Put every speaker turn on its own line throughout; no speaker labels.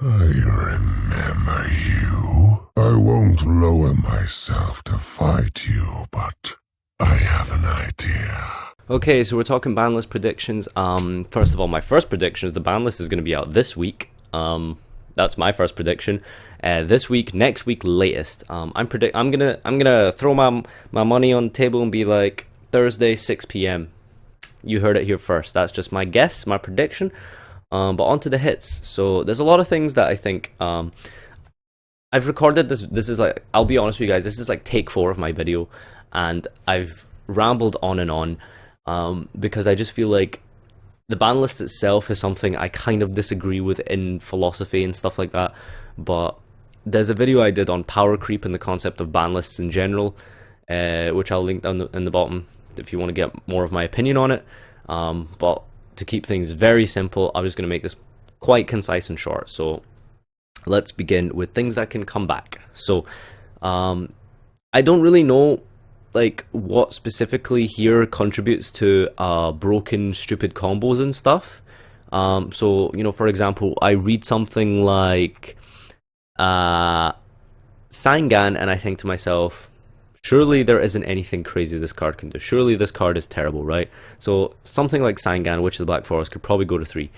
I remember you. I won't lower myself to fight you, but I have an idea.
Okay, so we're talking ban list predictions. First of all, my first prediction is the ban list is going to be out this week. That's my first prediction. This week, next week, latest. I'm gonna throw my money on the table and be like Thursday, 6 p.m. You heard it here first. That's just my guess, my prediction. But on to the hits. So there's a lot of things that I think. I've recorded this. This is like, I'll be honest with you guys. This is like take 4 of my video, and I've rambled on and on. Because I just feel like the ban list itself is something I kind of disagree with in philosophy and stuff like that, but there's a video I did on power creep and the concept of ban lists in general, which I'll link down in the bottom if you want to get more of my opinion on it. But to keep things very simple, I'm just going to make this quite concise and short. So let's begin with things that can come back. So I don't really know like what specifically here contributes to broken stupid combos and stuff. So you know, for example, I read something like Sangan and I think to myself, surely there isn't anything crazy this card can do. Surely this card is terrible, right? So something like Sangan, Witch of the Black Forest, could probably go to 3.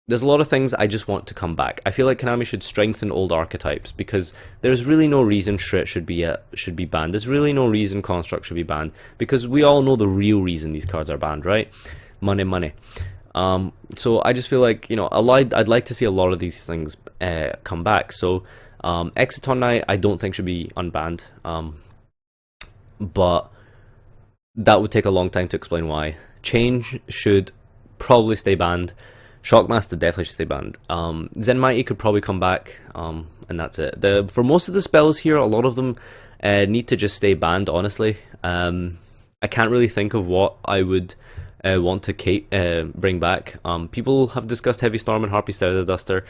There's a lot of things I just want to come back. I feel like Konami should strengthen old archetypes because there's really no reason Shrit should be banned. There's really no reason Construct should be banned because we all know the real reason these cards are banned, right? Money, money. So I just feel like, you know, I'd like to see a lot of these things come back. So Exciton Knight I don't think should be unbanned, but that would take a long time to explain why. Change should probably stay banned. Shockmaster definitely should stay banned. Zen Mighty could probably come back, and that's it. For most of the spells here, a lot of them need to just stay banned, honestly. I can't really think of what I would want to bring back. People have discussed Heavy Storm and Harpy Stereo Duster.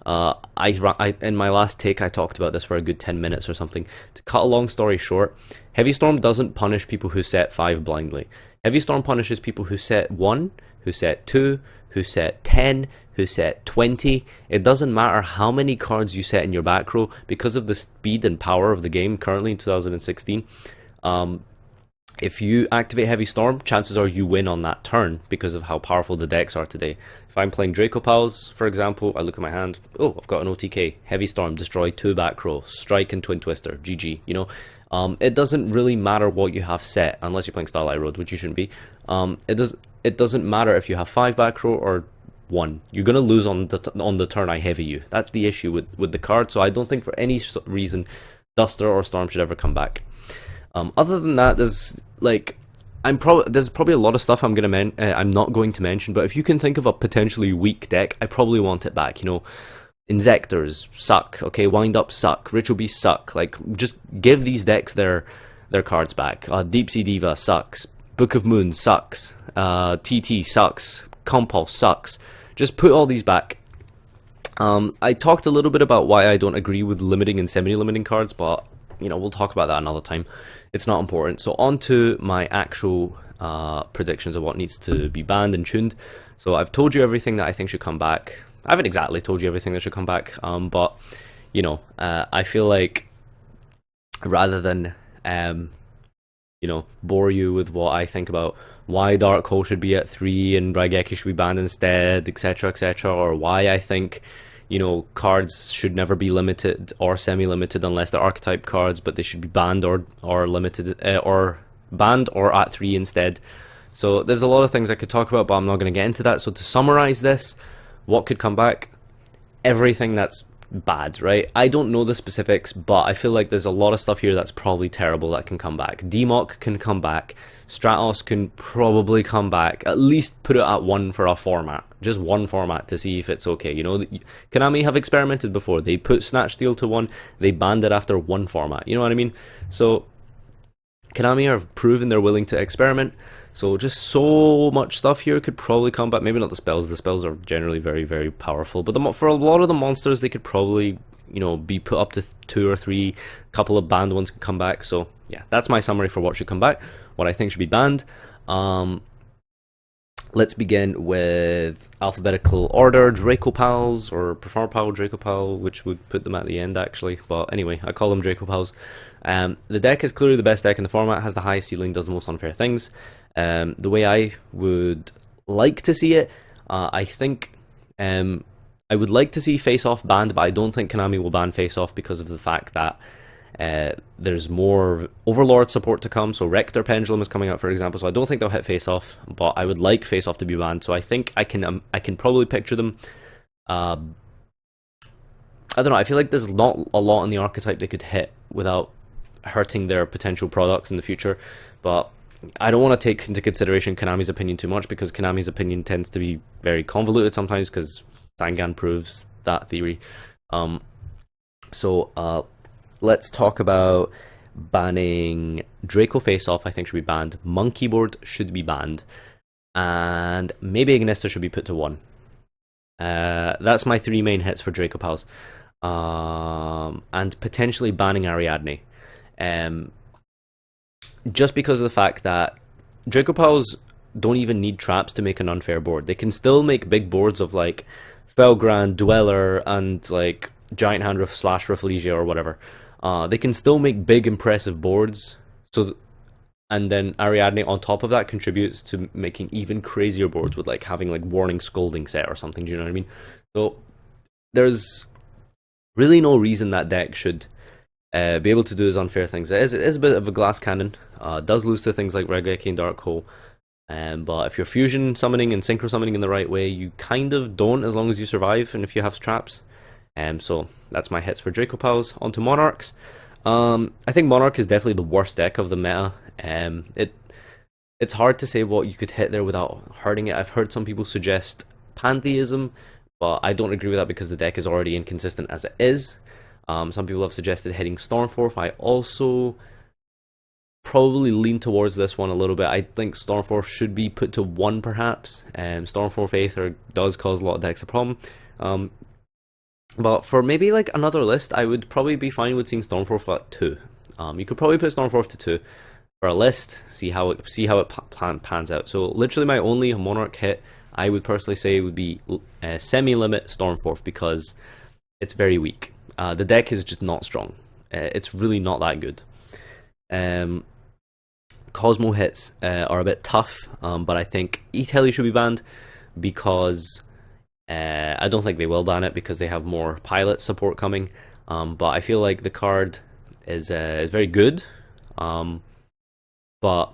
In my last take, I talked about this for a good 10 minutes or something. To cut a long story short, Heavy Storm doesn't punish people who set 5 blindly. Heavy Storm punishes people who set 1, who set 2, who set 10, who set 20. It doesn't matter how many cards you set in your back row, because of the speed and power of the game currently in 2016. If you activate Heavy Storm, chances are you win on that turn because of how powerful the decks are today. If I'm playing Draco Pals, for example, I look at my hand, oh, I've got an OTK, Heavy Storm, destroy 2 back row, Strike and Twin Twister, GG, you know. It doesn't really matter what you have set, unless you're playing Starlight Road, which you shouldn't be. It doesn't matter if you have 5 back row or 1. You're gonna lose on the turn I heavy you. That's the issue with the card. So I don't think for any reason Duster or Storm should ever come back. Other than that, there's probably a lot of stuff I'm not going to mention. But if you can think of a potentially weak deck, I probably want it back. You know, Inzectors suck. Okay, Wind Up suck. Ritual Beast suck. Like, just give these decks their cards back. Deep Sea Diva sucks. Book of Moon sucks. TT sucks. Compulse sucks. Just put all these back. I talked a little bit about why I don't agree with limiting and semi-limiting cards, but you know, we'll talk about that another time. It's not important. So on to my actual predictions of what needs to be banned and tuned. So I've told you everything that I think should come back. I haven't exactly told you everything that should come back, but you know, I feel like rather than you know, bore you with what I think about why Dark Hole should be at 3 and Raigeki should be banned instead, etc., etc., or why I think, you know, cards should never be limited or semi-limited unless they're archetype cards, but they should be banned or limited or banned or at 3 instead. So there's a lot of things I could talk about, but I'm not going to get into that. So to summarize this, what could come back? Everything that's bad, right? I don't know the specifics, but I feel like there's a lot of stuff here that's probably terrible that can come back. Democ can come back. Stratos can probably come back. At least put it at 1 for a format. Just 1 format to see if it's okay. You know, Konami have experimented before. They put Snatch Steal to 1. They banned it after 1 format. You know what I mean? So Konami have proven they're willing to experiment. So just so much stuff here could probably come back. Maybe not the spells. The spells are generally very, very powerful. But for a lot of the monsters, they could probably, you know, be put up to 2 or 3. A couple of banned ones could come back. So yeah, that's my summary for what should come back. What I think should be banned. Let's begin with alphabetical order, Dracopals, or Perforpal, Dracopal, which would put them at the end actually. But anyway, I call them Dracopals. The deck is clearly the best deck in the format, has the highest ceiling, does the most unfair things. The way I would like to see it, I think I would like to see Face Off banned, but I don't think Konami will ban Face Off because of the fact that there's more Overlord support to come. So Rector Pendulum is coming out, for example, so I don't think they'll hit Face Off, but I would like Face Off to be banned. So I think I can probably picture them. I don't know, I feel like there's not a lot in the archetype they could hit without hurting their potential products in the future, but I don't want to take into consideration Konami's opinion too much, because Konami's opinion tends to be very convoluted sometimes, because Sangan proves that theory. Let's talk about banning Draco Face Off. I think should be banned. Monkey Board should be banned, and maybe Ignister should be put to 1. That's my 3 main hits for Draco Pals, and potentially banning Ariadne, just because of the fact that Draco Pals don't even need traps to make an unfair board. They can still make big boards of like Felgrand, Dweller, and like Giant Hand / Rafflesia or whatever. They can still make big, impressive boards. And then Ariadne on top of that contributes to making even crazier boards with like having like Warning Scolding set or something. Do you know what I mean? So there's really no reason that deck should be able to do his unfair things. It is a bit of a glass cannon. Does lose to things like Regeki and Dark Hole. But if you're fusion summoning and synchro summoning in the right way, you kind of don't, as long as you survive and if you have traps. So that's my hits for Draco Pals. On to Monarchs. I think Monarch is definitely the worst deck of the meta. It's hard to say what you could hit there without hurting it. I've heard some people suggest Pantheism, but I don't agree with that because the deck is already inconsistent as it is. Some people have suggested hitting Stormforth. I also probably lean towards this one a little bit. I think Stormforth should be put to 1 perhaps. Stormforth Aether does cause a lot of decks a problem. But for maybe like another list, I would probably be fine with seeing Stormforth at 2. You could probably put Stormforth to 2 for a list, see how it pans out. So literally my only Monarch hit I would personally say would be Semi-Limit Stormforth, because it's very weak. The deck is just not strong. It's really not that good. Cosmo hits are a bit tough, but I think E-Telly should be banned, because I don't think they will ban it because they have more pilot support coming. But I feel like the card is very good. But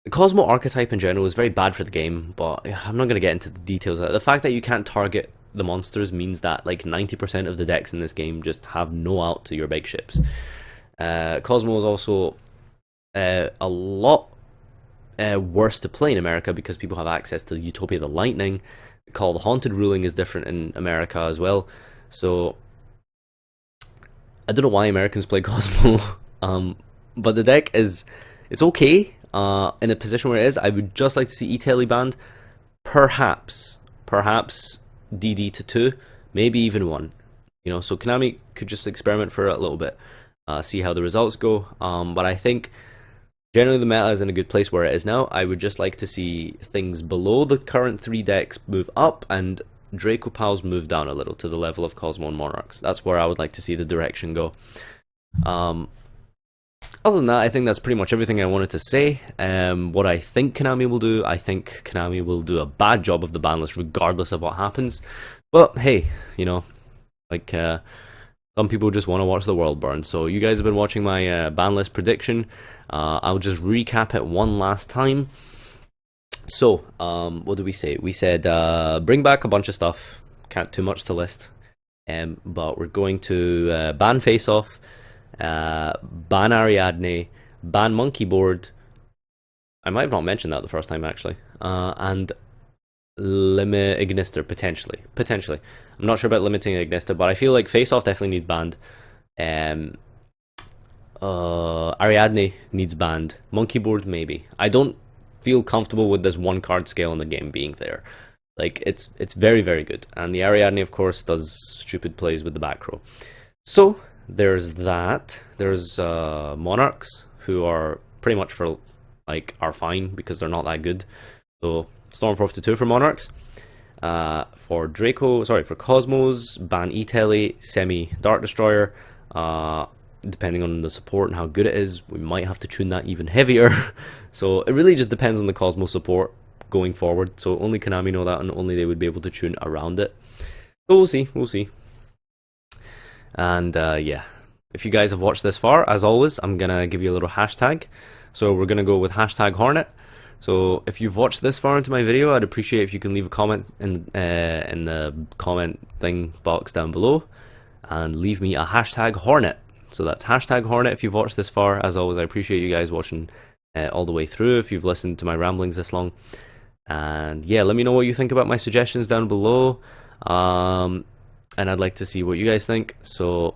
the Cosmo archetype in general is very bad for the game, but I'm not going to get into the details of it. The fact that you can't target the monsters means that like 90% of the decks in this game just have no out to your big ships. Cosmo is also a lot worse to play in America because people have access to Utopia the Lightning. Call the Haunted ruling is different in America as well. So I don't know why Americans play Cosmo, but the deck it's okay in a position where it is. I would just like to see E-Telly banned, perhaps DD to 2, maybe even 1. You know, so Konami could just experiment for a little bit, see how the results go. But I think generally the meta is in a good place where it is now. I would just like to see things below the current 3 decks move up, and Draco Pals move down a little to the level of Cosmo and Monarchs. That's where I would like to see the direction go. Other than that, I think that's pretty much everything I wanted to say. What I think Konami will do, I think Konami will do a bad job of the ban list regardless of what happens. But hey, you know, like some people just want to watch the world burn. So you guys have been watching my ban list prediction. I'll just recap it one last time. So, what did we say? We said bring back a bunch of stuff. Can't too much to list. But we're going to ban Face Off, ban Ariadne, ban Monkey Board. I might have not mentioned that the first time actually. And limit Ignister potentially. I'm not sure about limiting Ignister, but I feel like Face Off definitely needs banned. Ariadne needs banned. Monkey Board maybe. I don't feel comfortable with this 1 card scale in the game being there. Like it's very, very good. And the Ariadne of course does stupid plays with the back row. So there's that. There's Monarchs, who are pretty much for like are fine because they're not that good. So Storm 452 for Monarchs. For Cosmos, ban E-Tele, Semi Dart Destroyer. Depending on the support and how good it is, we might have to tune that even heavier. So it really just depends on the Cosmos support going forward. So only Konami know that, and only they would be able to tune around it. So we'll see. And yeah, if you guys have watched this far, as always, I'm gonna give you a little hashtag. So we're gonna go with hashtag Hornet. So if you've watched this far into my video, I'd appreciate if you can leave a comment in the comment thing box down below, and leave me a hashtag Hornet. So that's hashtag Hornet if you've watched this far. As always, I appreciate you guys watching all the way through, if you've listened to my ramblings this long. And yeah, let me know what you think about my suggestions down below. And I'd like to see what you guys think. So,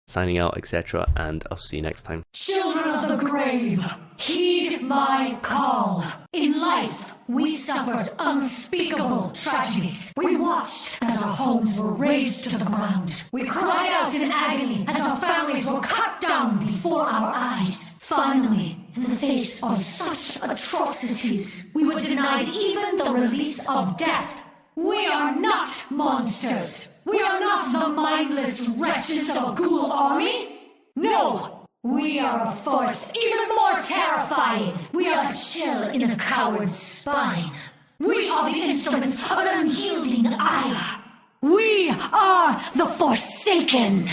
signing out, etc. And I'll see you next time.
Children of the grave, heed my call. In life, we suffered unspeakable tragedies. We watched as our homes were razed to the ground. We cried out in agony as our families were cut down before our eyes. Finally, in the face of such atrocities, we were denied even the release of death. We are not monsters. We are not the mindless wretches of Ghoul Army. No, we are a force even more terrifying. We are a chill in a coward's spine. We are the instruments of an unyielding ire. We are the Forsaken.